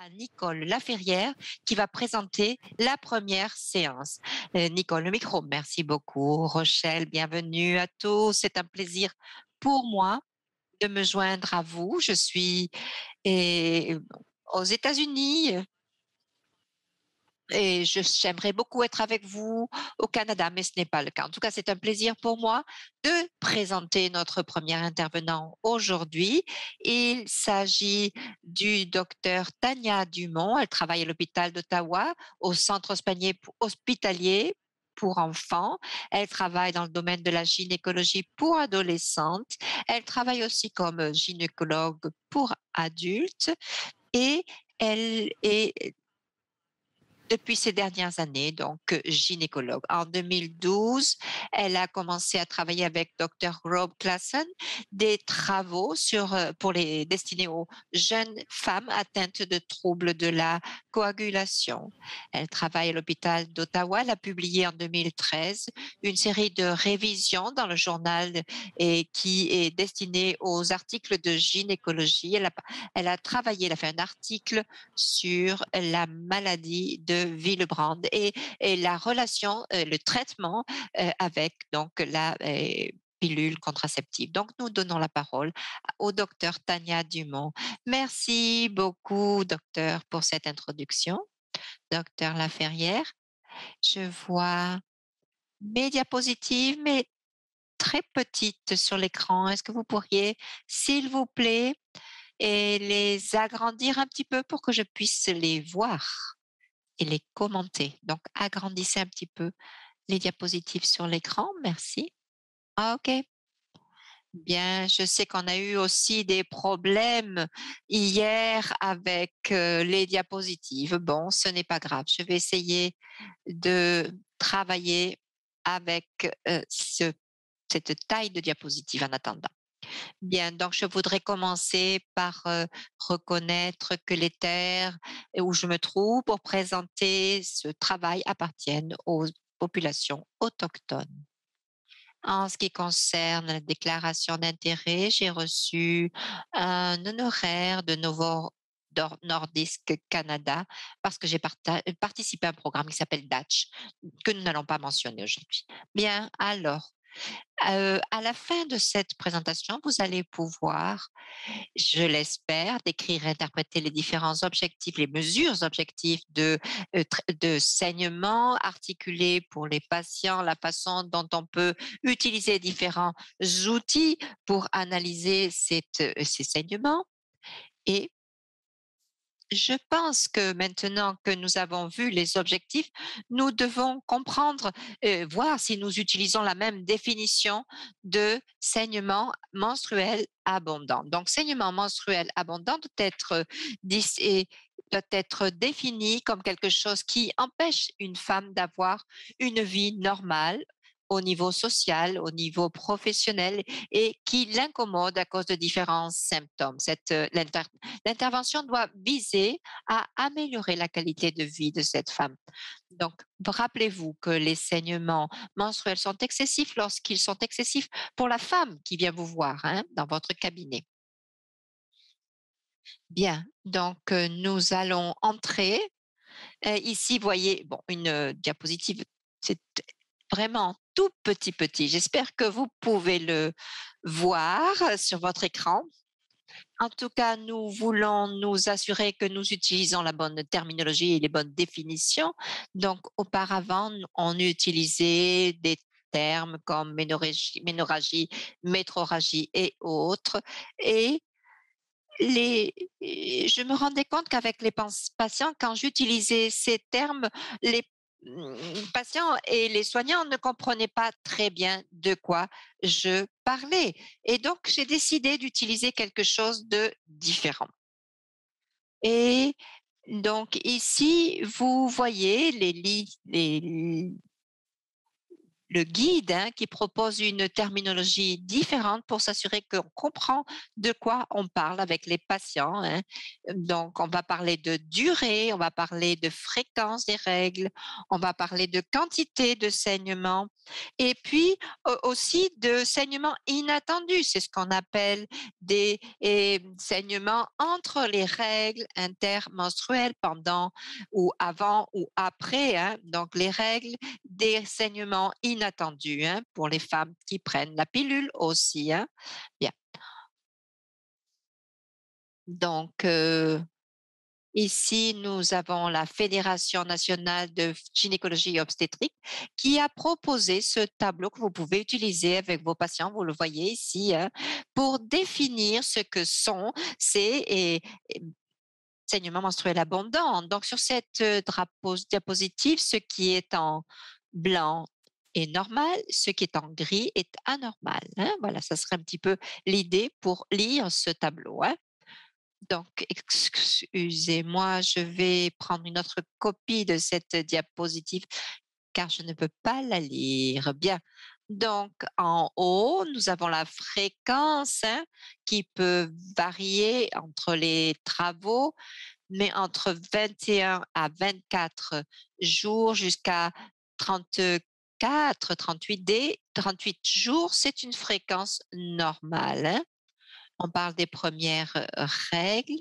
à Nicole Laferrière qui va présenter la première séance. Nicole, le micro. Merci beaucoup. Rochelle, bienvenue à tous. C'est un plaisir pour moi de me joindre à vous. Je suis aux États-Unis et j'aimerais beaucoup être avec vous au Canada, mais ce n'est pas le cas. En tout cas, c'est un plaisir pour moi de présenter notre premier intervenant aujourd'hui. Il s'agit du docteur Tania Dumont. Elle travaille à l'hôpital d'Ottawa, au centre hospitalier pour enfants. Elle travaille dans le domaine de la gynécologie pour adolescentes. Elle travaille aussi comme gynécologue pour adultes et elle est depuis ces dernières années, donc gynécologue. En 2012, elle a commencé à travailler avec Dr. Rob Klassen, des travaux pour les destinés aux jeunes femmes atteintes de troubles de la coagulation. Elle travaille à l'hôpital d'Ottawa. Elle a publié en 2013 une série de révisions dans le journal et qui est destinée aux articles de gynécologie. Elle a travaillé, elle a fait un article sur la maladie de Willebrand et la relation, le traitement avec donc la pilule contraceptive. Donc, nous donnons la parole au docteur Tania Dumont. Merci beaucoup, docteur, pour cette introduction. Docteur Laferrière, je vois mes diapositives, mais très petites sur l'écran. Est-ce que vous pourriez, s'il vous plaît, et les agrandir un petit peu pour que je puisse les voir et les commenter. Donc, agrandissez un petit peu les diapositives sur l'écran. Merci. Ah, OK. Bien, je sais qu'on a eu aussi des problèmes hier avec les diapositives. Bon, ce n'est pas grave. Je vais essayer de travailler avec cette taille de diapositive en attendant. Bien, donc je voudrais commencer par reconnaître que les terres où je me trouve pour présenter ce travail appartiennent aux populations autochtones. En ce qui concerne la déclaration d'intérêt, j'ai reçu un honoraire de Novo Nordisk Canada parce que j'ai participé à un programme qui s'appelle Dutch, que nous n'allons pas mentionner aujourd'hui. Bien, alors, à la fin de cette présentation, vous allez pouvoir, je l'espère, décrire et interpréter les différents objectifs, les mesures objectives de saignement, articuler pour les patients la façon dont on peut utiliser différents outils pour analyser ces saignements. Et je pense que maintenant que nous avons vu les objectifs, nous devons comprendre, voir si nous utilisons la même définition de saignement menstruel abondant. Donc, saignement menstruel abondant doit être défini comme quelque chose qui empêche une femme d'avoir une vie normale au niveau social, au niveau professionnel et qui l'incommode à cause de différents symptômes. L'intervention doit viser à améliorer la qualité de vie de cette femme. Donc, rappelez-vous que les saignements menstruels sont excessifs lorsqu'ils sont excessifs pour la femme qui vient vous voir dans votre cabinet. Bien, donc nous allons entrer. Ici, vous voyez une diapositive, c'est vraiment tout petit. J'espère que vous pouvez le voir sur votre écran. En tout cas, nous voulons nous assurer que nous utilisons la bonne terminologie et les bonnes définitions. Donc, auparavant, on utilisait des termes comme ménorragie, métrorragie et autres. Et je me rendais compte qu'avec les patients, quand j'utilisais ces termes, les patients et les soignants ne comprenaient pas très bien de quoi je parlais. Et donc, j'ai décidé d'utiliser quelque chose de différent. Et donc, ici, vous voyez le guide qui propose une terminologie différente pour s'assurer qu'on comprend de quoi on parle avec les patients. Donc, on va parler de durée, on va parler de fréquence des règles, on va parler de quantité de saignement et puis aussi de saignements inattendus. C'est ce qu'on appelle des saignements entre les règles intermenstruelles pendant ou avant ou après. Donc, les règles, des saignements inattendus pour les femmes qui prennent la pilule aussi. Bien. Donc, ici, nous avons la Fédération nationale de gynécologie et obstétrique qui a proposé ce tableau que vous pouvez utiliser avec vos patients, vous le voyez ici, pour définir ce que sont ces saignements menstruels abondants. Donc, sur cette diapositive, ce qui est en blanc est normal, ce qui est en gris est anormal. Voilà, ça serait un petit peu l'idée pour lire ce tableau. Donc, excusez-moi, je vais prendre une autre copie de cette diapositive car je ne peux pas la lire. Bien. Donc, en haut, nous avons la fréquence qui peut varier entre les travaux, mais entre 21 à 24 jours jusqu'à 34, 38 jours, c'est une fréquence normale. On parle des premières règles.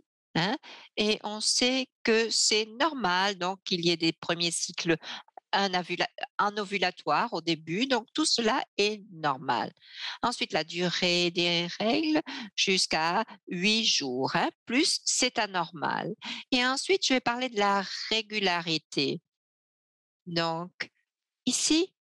Et on sait que c'est normal, donc qu'il y ait des premiers cycles un ovulatoire au début, donc tout cela est normal. Ensuite, la durée des règles jusqu'à 8 jours, plus c'est anormal. Et ensuite, je vais parler de la régularité. Donc, ici,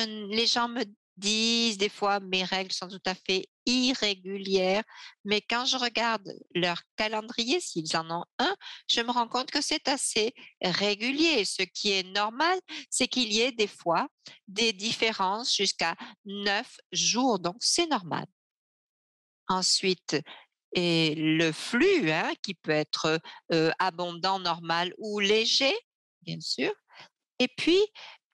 les gens me disent des fois mes règles sont tout à fait irrégulières, mais quand je regarde leur calendrier, s'ils en ont un, je me rends compte que c'est assez régulier. Ce qui est normal, c'est qu'il y ait des fois des différences jusqu'à 9 jours, donc c'est normal. Ensuite, et le flux qui peut être abondant, normal ou léger, bien sûr. Et puis,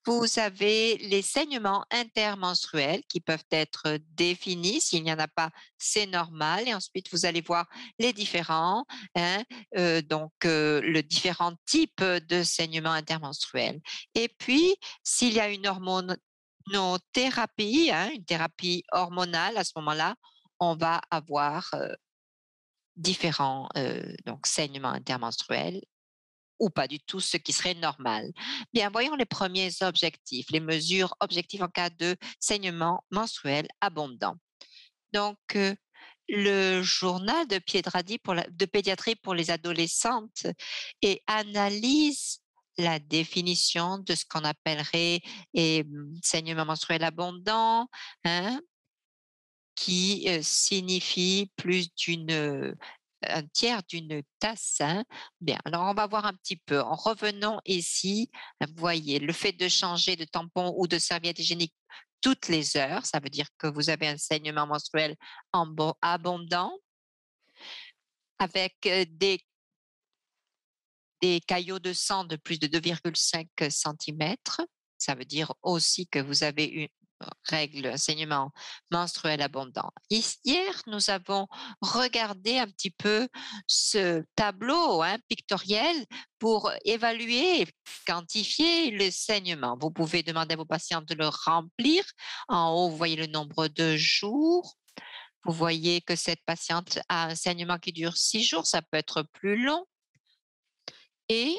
vous avez les saignements intermenstruels qui peuvent être définis. S'il n'y en a pas, c'est normal. Et ensuite, vous allez voir les différents, le différent type de saignements intermenstruels. Et puis, s'il y a une hormonothérapie, une thérapie hormonale, à ce moment-là, on va avoir différents saignements intermenstruels ou pas du tout, ce qui serait normal. Bien, voyons les premiers objectifs, les mesures objectives en cas de saignement menstruel abondant. Donc, le journal de pédiatrie pour les adolescentes et analyse la définition de ce qu'on appellerait saignement menstruel abondant, qui signifie plus un tiers d'une tasse. Bien, alors on va voir un petit peu. En revenant ici, vous voyez, le fait de changer de tampon ou de serviette hygiénique toutes les heures, ça veut dire que vous avez un saignement menstruel abondant avec des caillots de sang de plus de 2,5 cm. Ça veut dire aussi que vous avez une règle, saignement menstruel abondant. Hier, nous avons regardé un petit peu ce tableau pictoriel pour évaluer, quantifier le saignement. Vous pouvez demander à vos patients de le remplir. En haut, vous voyez le nombre de jours. Vous voyez que cette patiente a un saignement qui dure 6 jours, ça peut être plus long. Et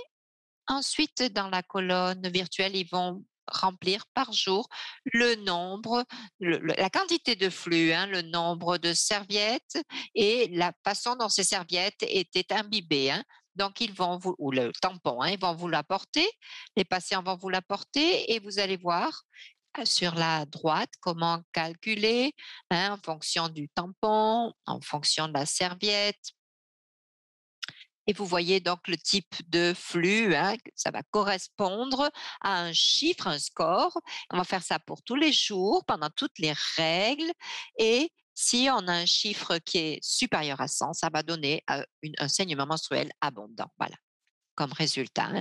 ensuite, dans la colonne virtuelle, ils vont remplir par jour le nombre, la quantité de flux, le nombre de serviettes et la façon dont ces serviettes étaient imbibées. Donc, ou le tampon, ils vont vous l'apporter, les patients vont vous l'apporter et vous allez voir sur la droite comment calculer en fonction du tampon, en fonction de la serviette. Et vous voyez donc le type de flux, ça va correspondre à un chiffre, un score. On va faire ça pour tous les jours, pendant toutes les règles. Et si on a un chiffre qui est supérieur à 100, ça va donner un saignement menstruel abondant. Voilà, comme résultat.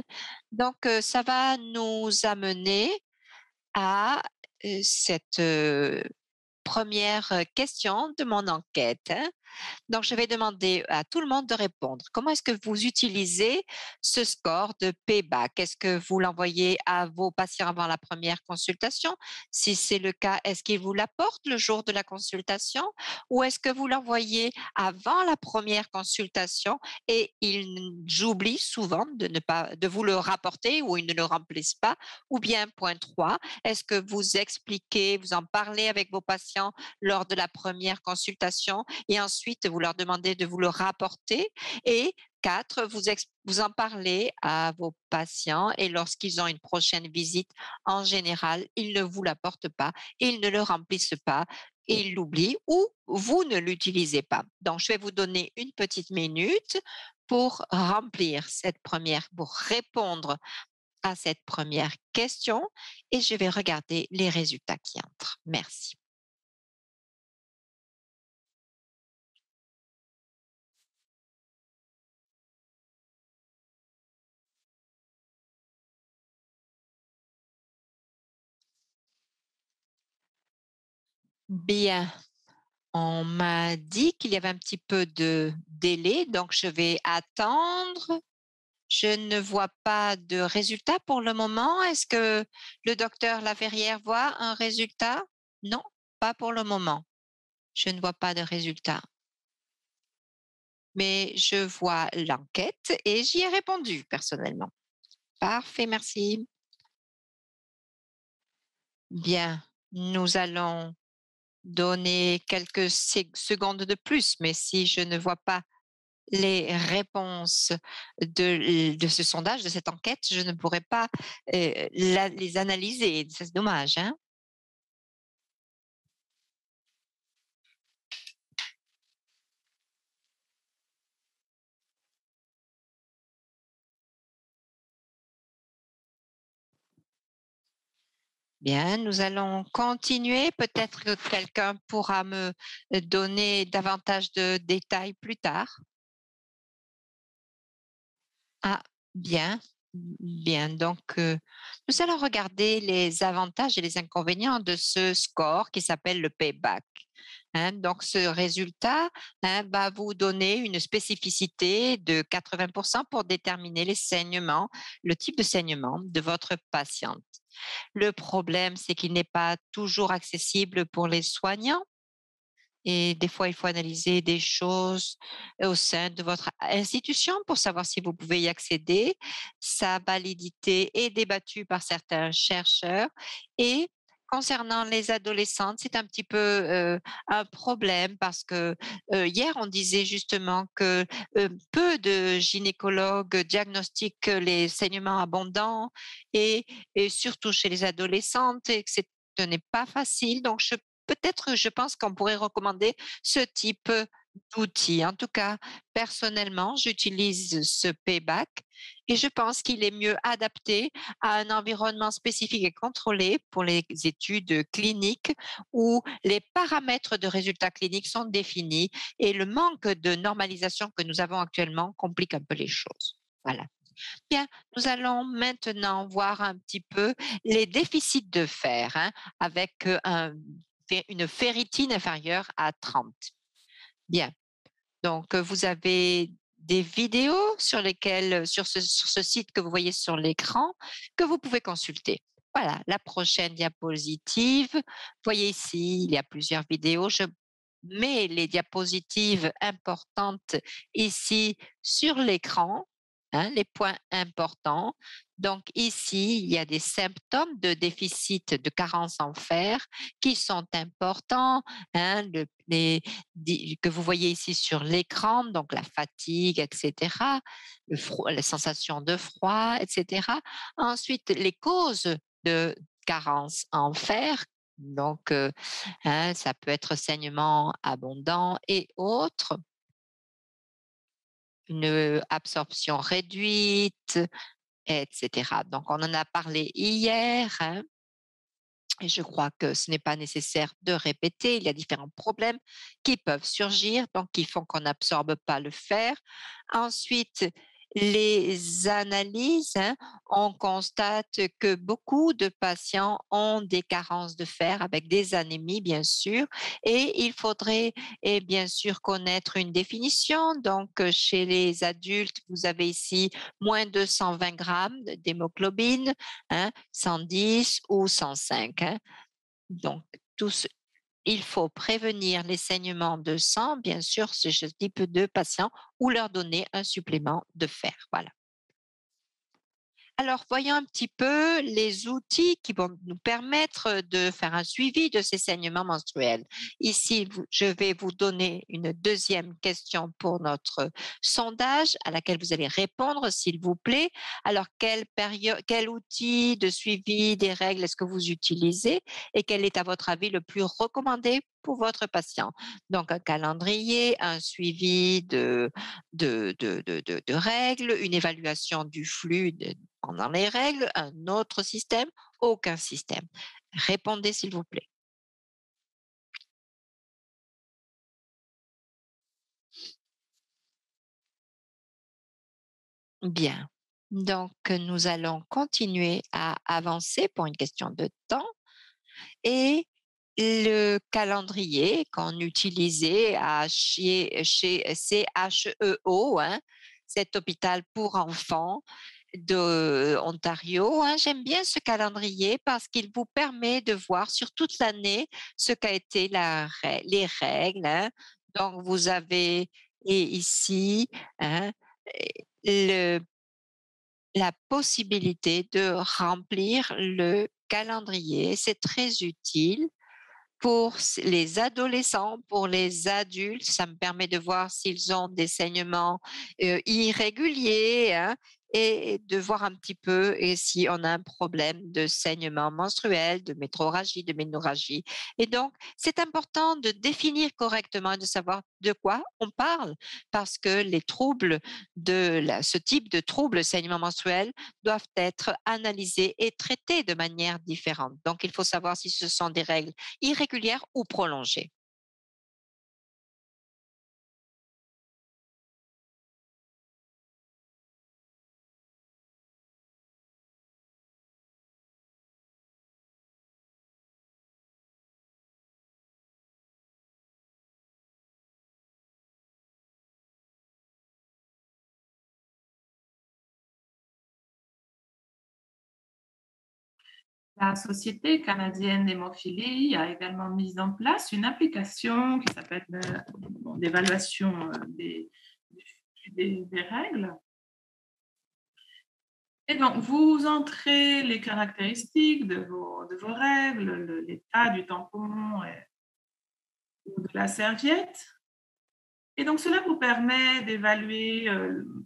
Donc, ça va nous amener à cette première question de mon enquête, hein. Donc, je vais demander à tout le monde de répondre. Comment est-ce que vous utilisez ce score de payback? Est-ce que vous l'envoyez à vos patients avant la première consultation? Si c'est le cas, est-ce qu'ils vous l'apportent le jour de la consultation? Ou est-ce que vous l'envoyez avant la première consultation et j'oublie souvent de vous le rapporter ou ils ne le remplissent pas? Ou bien, point 3, est-ce que vous expliquez, vous en parlez avec vos patients lors de la première consultation et ensuite vous leur demandez de vous le rapporter? Et 4, vous en parlez à vos patients et lorsqu'ils ont une prochaine visite, en général, ils ne vous l'apportent pas, ils ne le remplissent pas, ils l'oublient ou vous ne l'utilisez pas. Donc, je vais vous donner une petite minute pour remplir pour répondre à cette première question et je vais regarder les résultats qui entrent. Merci. Bien, on m'a dit qu'il y avait un petit peu de délai, donc je vais attendre. Je ne vois pas de résultat pour le moment. Est-ce que le docteur Laverrière voit un résultat? Non, pas pour le moment. Je ne vois pas de résultat. Mais je vois l'enquête et j'y ai répondu personnellement. Parfait, merci. Bien, nous allons donner quelques secondes de plus, mais si je ne vois pas les réponses de ce sondage, de cette enquête, je ne pourrais pas les analyser. C'est dommage, hein? Bien, nous allons continuer. Peut-être que quelqu'un pourra me donner davantage de détails plus tard. Ah, bien, bien. Donc, nous allons regarder les avantages et les inconvénients de ce score qui s'appelle le payback. Hein. Donc, ce résultat, hein, va vous donner une spécificité de 80% pour déterminer les saignements, le type de saignement de votre patiente. Le problème, c'est qu'il n'est pas toujours accessible pour les soignants et des fois, il faut analyser des choses au sein de votre institution pour savoir si vous pouvez y accéder. Sa validité est débattue par certains chercheurs et concernant les adolescentes, c'est un petit peu un problème parce que hier, on disait justement que peu de gynécologues diagnostiquent les saignements abondants et surtout chez les adolescentes et que ce n'est pas facile. Donc, peut-être, je pense qu'on pourrait recommander ce type d'outil. En tout cas, personnellement, j'utilise ce payback et je pense qu'il est mieux adapté à un environnement spécifique et contrôlé pour les études cliniques où les paramètres de résultats cliniques sont définis et le manque de normalisation que nous avons actuellement complique un peu les choses. Voilà. Bien, nous allons maintenant voir un petit peu les déficits de fer, hein, avec une ferritine inférieure à 30. Bien, donc vous avez des vidéos sur ce site que vous voyez sur l'écran que vous pouvez consulter. Voilà, la prochaine diapositive. Vous voyez ici, il y a plusieurs vidéos. Je mets les diapositives importantes ici sur l'écran, hein, les points importants. Donc ici, il y a des symptômes de déficit de carence en fer qui sont importants, hein, que vous voyez ici sur l'écran, donc la fatigue, etc., la sensation de froid, etc. Ensuite, les causes de carence en fer, donc hein, ça peut être saignement abondant et autres, une absorption réduite, etc. Donc, on en a parlé hier, hein, et je crois que ce n'est pas nécessaire de répéter. Il y a différents problèmes qui peuvent surgir, donc qui font qu'on n'absorbe pas le fer. Ensuite, Les analyses, hein, on constate que beaucoup de patients ont des carences de fer avec des anémies, bien sûr, et il faudrait bien sûr connaître une définition. Donc, chez les adultes, vous avez ici moins de 120 grammes d'hémoglobine, hein, 110 ou 105. Hein. Donc, il faut prévenir les saignements de sang, bien sûr, chez ce type de patients, ou leur donner un supplément de fer. Voilà. Alors, voyons un petit peu les outils qui vont nous permettre de faire un suivi de ces saignements menstruels. Ici, je vais vous donner une deuxième question pour notre sondage à laquelle vous allez répondre, s'il vous plaît. Alors, quel outil de suivi des règles est-ce que vous utilisez et quel est, à votre avis, le plus recommandé pour votre patient? Donc, un calendrier, un suivi de règles, une évaluation du flux pendant les règles, un autre système, aucun système. Répondez s'il vous plaît. Bien. Donc, nous allons continuer à avancer pour une question de temps et le calendrier qu'on utilisait chez CHEO, hein, cet hôpital pour enfants, de Ontario. Hein. J'aime bien ce calendrier parce qu'il vous permet de voir sur toute l'année ce qu'a été les règles. Hein. Donc, vous avez et ici hein, le, la possibilité de remplir le calendrier. C'est très utile pour les adolescents, pour les adultes, ça me permet de voir s'ils ont des saignements irréguliers hein, et de voir un petit peu et si on a un problème de saignement menstruel, de métrorragie, de ménorragie. Et donc, c'est important de définir correctement et de savoir de quoi on parle parce que les troubles ce type de troubles, saignement menstruel, doivent être analysés et traités de manière différente. Donc, il faut savoir si ce sont des règles irrégulière ou prolongée. La Société canadienne d'hémophilie a également mis en place une application qui s'appelle d'évaluation des règles. Et donc, vous entrez les caractéristiques de vos règles, l'état du tampon ou de la serviette. Et donc, cela vous permet d'évaluer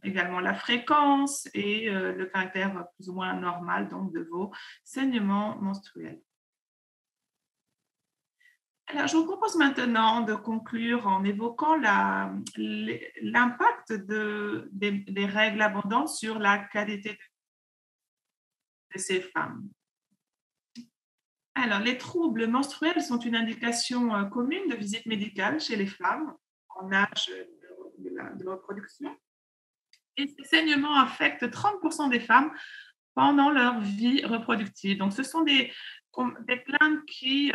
également la fréquence et le caractère plus ou moins normal donc, de vos saignements menstruels. Alors, je vous propose maintenant de conclure en évoquant l'impact des règles abondantes sur la qualité de ces femmes. Alors, les troubles menstruels sont une indication commune de visite médicale chez les femmes en âge de reproduction. Et ces saignements affectent 30% des femmes pendant leur vie reproductive. Donc, ce sont des plaintes qui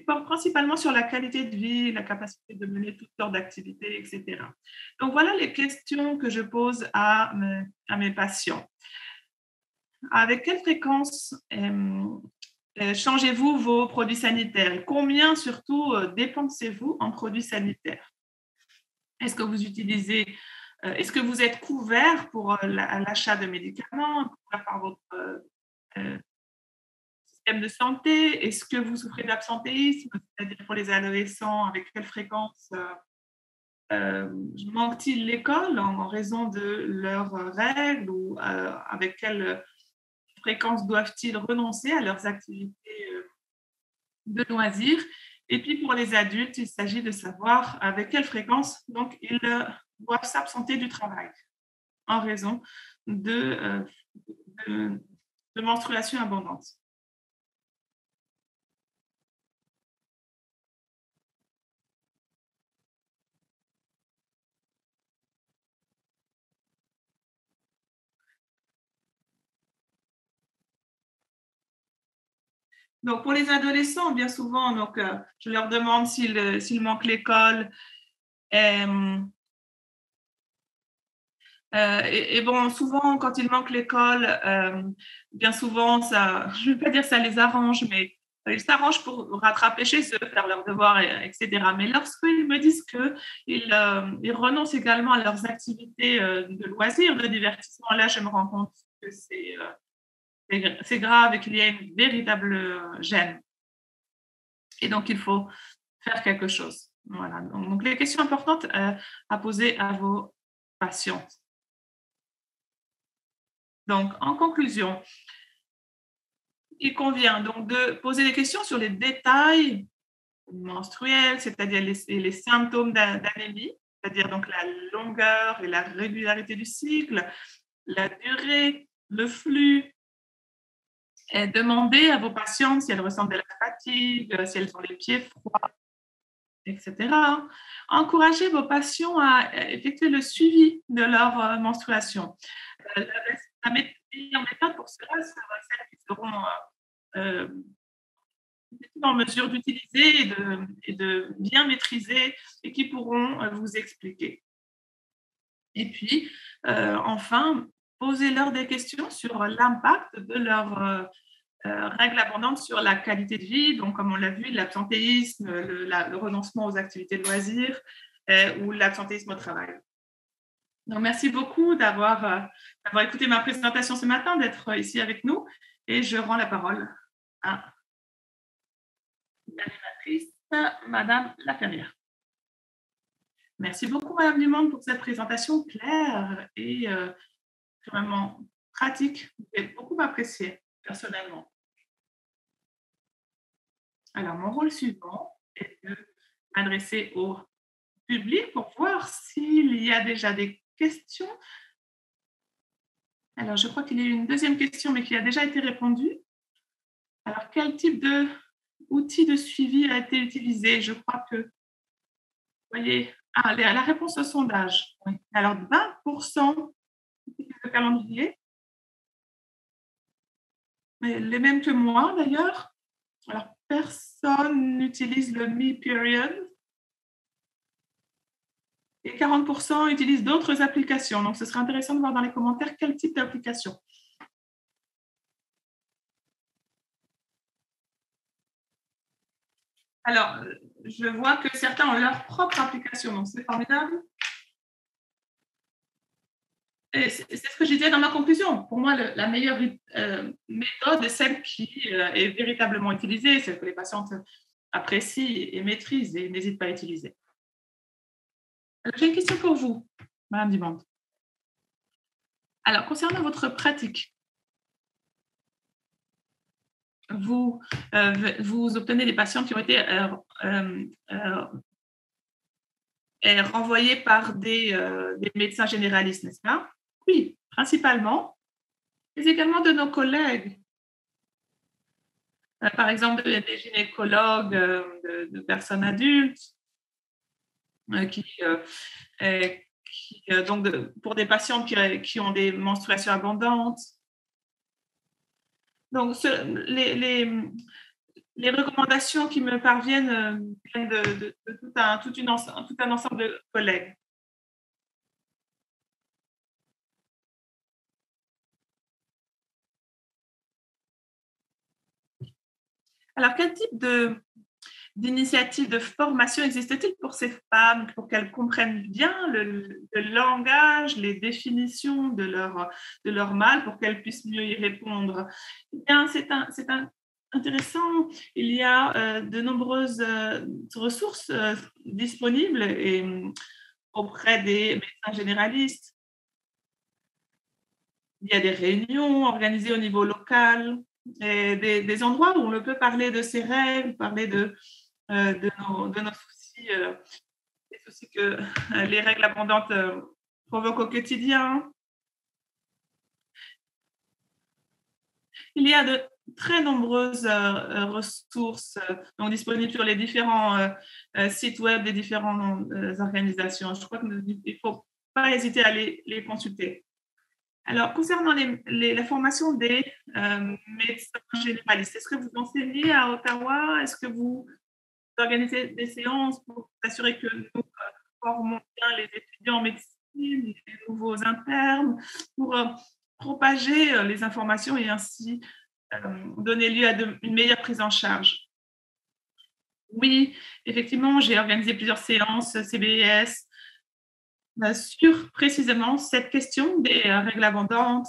portent principalement sur la qualité de vie, la capacité de mener toutes sortes d'activités, etc. Donc, voilà les questions que je pose à mes patients. Avec quelle fréquence changez-vous vos produits sanitaires et combien surtout dépensez-vous en produits sanitaires? Est-ce que vous utilisez est-ce que vous êtes couvert pour l'achat de médicaments, couvert par votre système de santé? Est-ce que vous souffrez d'absentéisme, c'est-à-dire pour les adolescents, avec quelle fréquence manquent-ils l'école en raison de leurs règles ou avec quelle fréquence doivent-ils renoncer à leurs activités de loisirs? Et puis pour les adultes, il s'agit de savoir avec quelle fréquence donc, ils doivent s'absenter du travail en raison de, de, de menstruation abondante. Donc, pour les adolescents, bien souvent, donc, je leur demande s'ils manquent l'école. Et bon, souvent, quand ils manquent l'école, bien souvent, ça, je ne vais pas dire ça les arrange, mais ils s'arrangent pour rattraper chez eux, faire leurs devoirs, etc. Mais lorsqu'ils me disent qu'ils renoncent également à leurs activités de loisirs, de divertissement, là, je me rends compte que c'est grave et qu'il y a une véritable gêne. Et donc, il faut faire quelque chose. Voilà. Donc les questions importantes à poser à vos patients. Donc, en conclusion, il convient donc de poser des questions sur les détails menstruels, c'est-à-dire les symptômes d'anémie, c'est-à-dire donc la longueur et la régularité du cycle, la durée, le flux. Et demandez à vos patientes si elles ressentent de la fatigue, si elles ont les pieds froids, etc. Encouragez vos patients à effectuer le suivi de leur menstruation. La meilleure méthode pour cela sera celle qui seront en mesure d'utiliser et de bien maîtriser et qui pourront vous expliquer. Et puis, enfin, posez-leur des questions sur l'impact de leur règles abondantes sur la qualité de vie, donc comme on l'a vu, l'absentéisme, le renoncement aux activités de loisirs ou l'absentéisme au travail. Donc, merci beaucoup d'avoir écouté ma présentation ce matin, d'être ici avec nous, et je rends la parole à l'animatrice, Madame Laferrière. Merci beaucoup, Madame Dumont, pour cette présentation claire et vraiment pratique. J'ai beaucoup apprécié, personnellement. Alors, mon rôle suivant est de m'adresser au public pour voir s'il y a déjà des questions. Alors, je crois qu'il y a eu une deuxième question, mais qui a déjà été répondue. Alors, quel type d'outil de suivi a été utilisé? Je crois que, vous voyez, la réponse au sondage. Oui. Alors, 20% utilisent le calendrier, mais les mêmes que moi d'ailleurs. Alors, personne n'utilise le Me-Period. Et 40% utilisent d'autres applications. Donc, ce serait intéressant de voir dans les commentaires quel type d'application. Alors, je vois que certains ont leur propre application, donc c'est formidable. Et c'est ce que je disais dans ma conclusion. Pour moi, la meilleure méthode est celle qui est véritablement utilisée, celle que les patientes apprécient et maîtrisent et n'hésitent pas à utiliser. Alors, j'ai une question pour vous, Madame Dumont. Alors, concernant votre pratique, vous obtenez des patients qui ont été renvoyés par des médecins généralistes, n'est-ce pas? Oui, principalement, mais également de nos collègues. Par exemple, des gynécologues de personnes adultes donc pour des patients qui ont des menstruations abondantes. Donc, les recommandations qui me parviennent viennent de tout un ensemble de collègues. Alors, quel type d'initiative de formation existe-t-il pour ces femmes, pour qu'elles comprennent bien le langage, les définitions de leur mal, pour qu'elles puissent mieux y répondre? Eh bien, c'est intéressant. Il y a de nombreuses ressources disponibles auprès des médecins généralistes. Il y a des réunions organisées au niveau local, et des endroits où on peut parler de ces règles, parler de nos soucis, les soucis que les règles abondantes provoquent au quotidien. Il y a de très nombreuses ressources donc disponibles sur les différents sites web des différentes organisations. Je crois qu'il ne faut pas hésiter à les consulter. Alors, concernant la formation des médecins généralistes, est-ce que vous enseignez à Ottawa? Est-ce que vous organisez des séances pour s'assurer que nous formons bien les étudiants en médecine, les nouveaux internes, pour propager les informations et ainsi donner lieu à une meilleure prise en charge? Oui, effectivement, j'ai organisé plusieurs séances CBS sur précisément cette question des règles abondantes.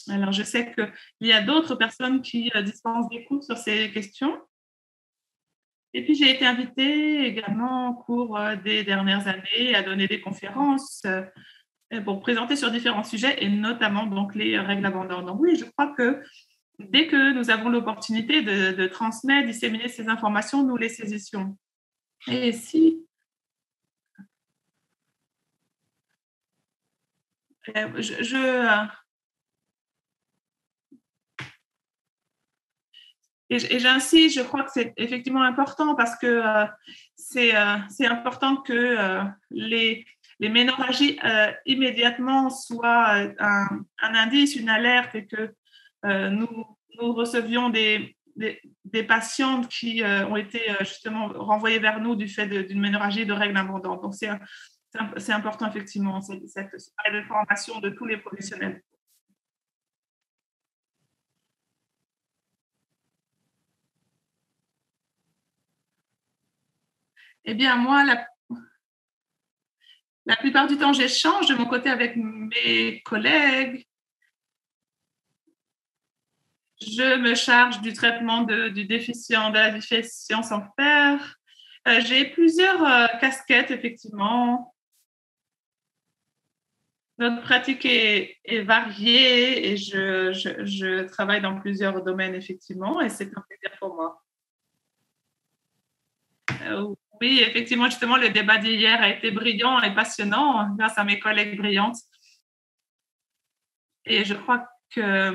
Alors, je sais qu'il y a d'autres personnes qui dispensent des cours sur ces questions. Et puis, j'ai été invitée également au cours des dernières années à donner des conférences pour présenter sur différents sujets et notamment donc les règles abondantes. Donc oui, je crois que dès que nous avons l'opportunité de transmettre, disséminer ces informations, nous les saisissions. Et si et j'insiste, je crois que c'est effectivement important parce que c'est important que les ménorragies immédiatement soient un indice, une alerte et que nous recevions des patientes qui ont été justement renvoyées vers nous du fait d'une ménorragie de règles abondantes. Donc, c'est important, effectivement, cette formation de tous les professionnels. Eh bien, moi, la plupart du temps, j'échange de mon côté avec mes collègues. Je me charge du traitement de la déficience en fer. J'ai plusieurs casquettes, effectivement. Notre pratique est variée et je travaille dans plusieurs domaines, effectivement, et c'est un plaisir pour moi. Oui, effectivement, justement, le débat d'hier a été brillant et passionnant grâce à mes collègues brillantes. Et je crois que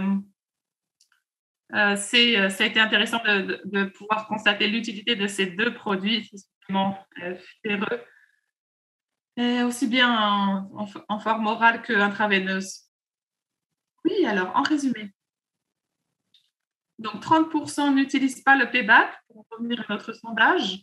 ça a été intéressant de pouvoir constater l'utilité de ces deux produits, effectivement, ferreux, aussi bien en forme orale qu'intraveineuse. Oui, alors, en résumé. Donc, 30% n'utilisent pas le payback, pour revenir à notre sondage.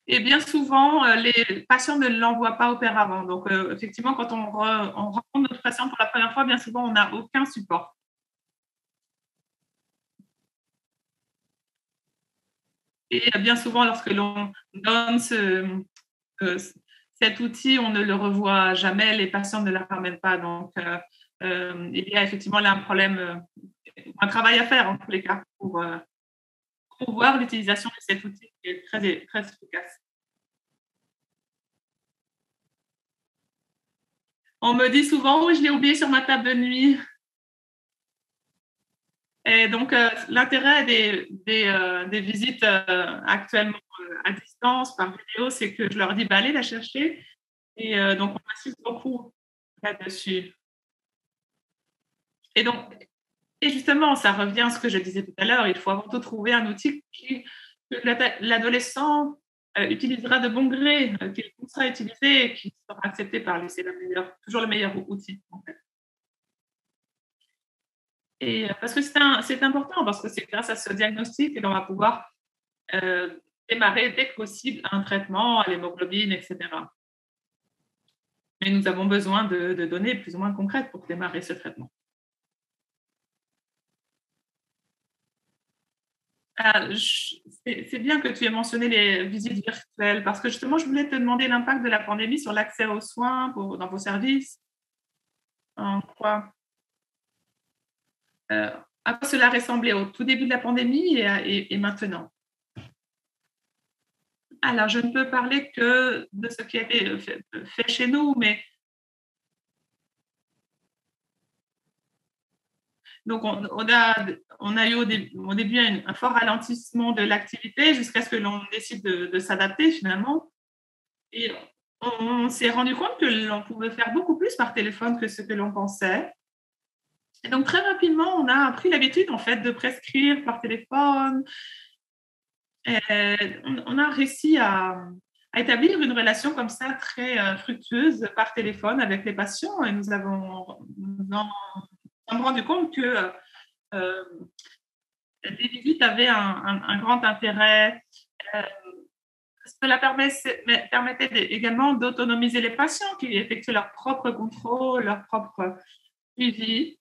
Et bien souvent, les patients ne l'envoient pas auparavant. Donc, effectivement, quand on rencontre notre patient pour la première fois, bien souvent, on n'a aucun support. Et bien souvent, lorsque l'on donne cet outil, on ne le revoit jamais, les patients ne le ramènent pas. Donc, il y a effectivement là un problème, un travail à faire en tous les cas pour voir l'utilisation de cet outil qui est très, très efficace. On me dit souvent, oui, je l'ai oublié sur ma table de nuit. Et donc, l'intérêt des visites actuellement à distance, par vidéo, c'est que je leur dis, allez la chercher. Et donc, on insiste beaucoup là-dessus. Et donc, et justement, ça revient à ce que je disais tout à l'heure, il faut avant tout trouver un outil que l'adolescent utilisera de bon gré, qu'il poussera à utiliser et qui sera accepté par lui. C'est toujours le meilleur outil, en fait. Et parce que c'est important, parce que c'est grâce à ce diagnostic que l'on va pouvoir démarrer dès que possible un traitement à l'hémoglobine, etc. Mais nous avons besoin de données plus ou moins concrètes pour démarrer ce traitement. C'est bien que tu aies mentionné les visites virtuelles parce que justement, je voulais te demander l'impact de la pandémie sur l'accès aux soins dans vos services. En quoi, à quoi cela ressemblait au tout début de la pandémie et maintenant? Alors, je ne peux parler que de ce qui a été fait chez nous, mais donc on a eu au début un fort ralentissement de l'activité jusqu'à ce que l'on décide de s'adapter finalement. Et on s'est rendu compte que l'on pouvait faire beaucoup plus par téléphone que ce que l'on pensait. Et donc très rapidement, on a pris l'habitude en fait de prescrire par téléphone. Et on a réussi à à établir une relation comme ça très fructueuse par téléphone avec les patients. Et nous sommes rendu compte que les visites avaient un grand intérêt. Cela permettait également d'autonomiser les patients qui effectuent leur propre contrôle, leur propre suivi.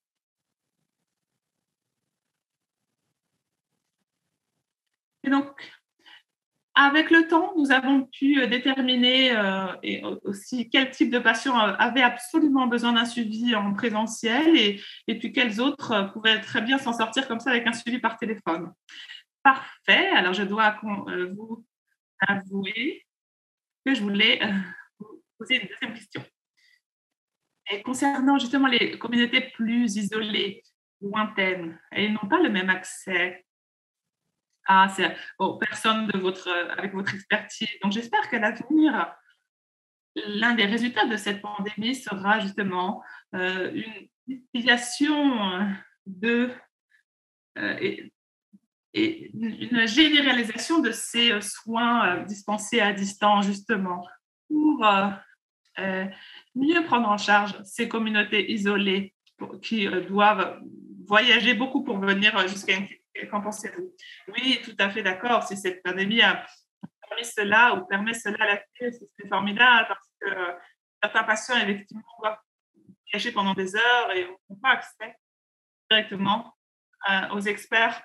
Et donc, avec le temps, nous avons pu déterminer et aussi quel type de patients avaient absolument besoin d'un suivi en présentiel et puis quels autres pouvaient très bien s'en sortir comme ça avec un suivi par téléphone. Parfait. Alors, je dois vous avouer que je voulais vous poser une deuxième question. Et concernant justement les communautés plus isolées, lointaines, elles n'ont pas le même accès aux personnes avec votre expertise. Donc, j'espère qu'à l'avenir, l'un des résultats de cette pandémie sera justement une utilisation et une généralisation de ces soins dispensés à distance, justement, pour mieux prendre en charge ces communautés isolées qui doivent voyager beaucoup pour venir jusqu'à une. Qu'en pensez-vous? Oui, tout à fait d'accord. Si cette pandémie a permis cela ou permet cela à l'avenir, c'est formidable parce que certains patients, effectivement, doivent voyager pendant des heures et n'ont pas accès directement aux experts.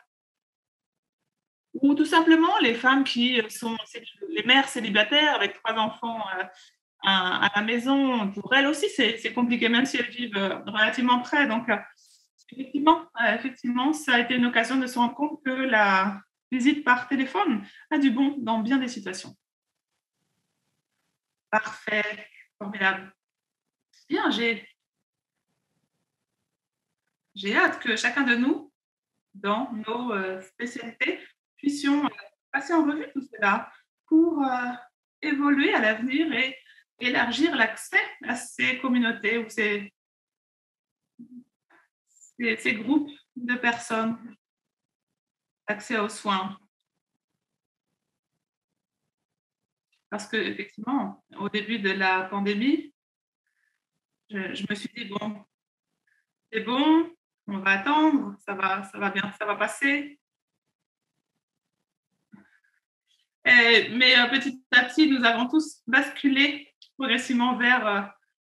Ou tout simplement les femmes qui sont les mères célibataires avec 3 enfants à la maison. Pour elles aussi, c'est compliqué, même si elles vivent relativement près. Donc, effectivement, ça a été une occasion de se rendre compte que la visite par téléphone a du bon dans bien des situations. Parfait, formidable. Bien, j'ai hâte que chacun de nous, dans nos spécialités, puissions passer en revue tout cela pour évoluer à l'avenir et élargir l'accès à ces communautés ou ces groupes de personnes, accès aux soins. Parce qu'effectivement, au début de la pandémie, je me suis dit, bon, c'est bon, on va attendre, ça va bien, ça va passer. Mais petit à petit, nous avons tous basculé progressivement vers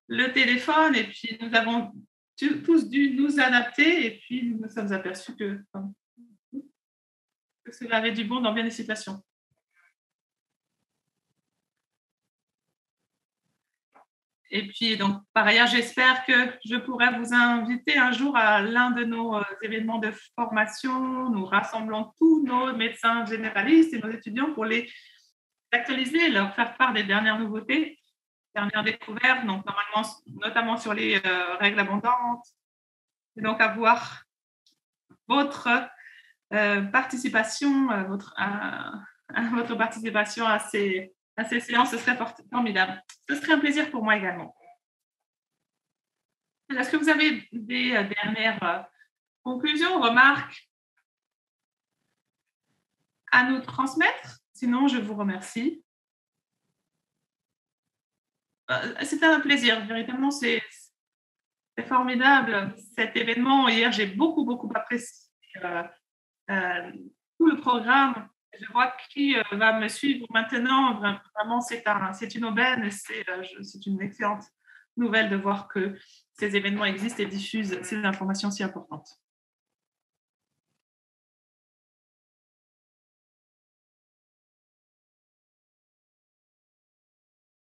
le téléphone et puis nous avons tous dû nous adapter et puis nous nous sommes aperçus que cela avait du bon dans bien des situations. Et puis, donc, par ailleurs, j'espère que je pourrai vous inviter un jour à l'un de nos événements de formation. Nous rassemblons tous nos médecins généralistes et nos étudiants pour les actualiser, leur faire part des dernières nouveautés, dernières découvertes, donc notamment sur les règles abondantes. Et donc, avoir votre participation, votre participation à ces séances, ce serait formidable. Ce serait un plaisir pour moi également. Est-ce que vous avez des dernières conclusions, remarques à nous transmettre? Sinon, je vous remercie. C'était un plaisir, véritablement, c'est formidable cet événement. Hier, j'ai beaucoup apprécié tout le programme. Je vois qui va me suivre maintenant. Vraiment, c'est une aubaine et c'est une excellente nouvelle de voir que ces événements existent et diffusent ces informations si importantes.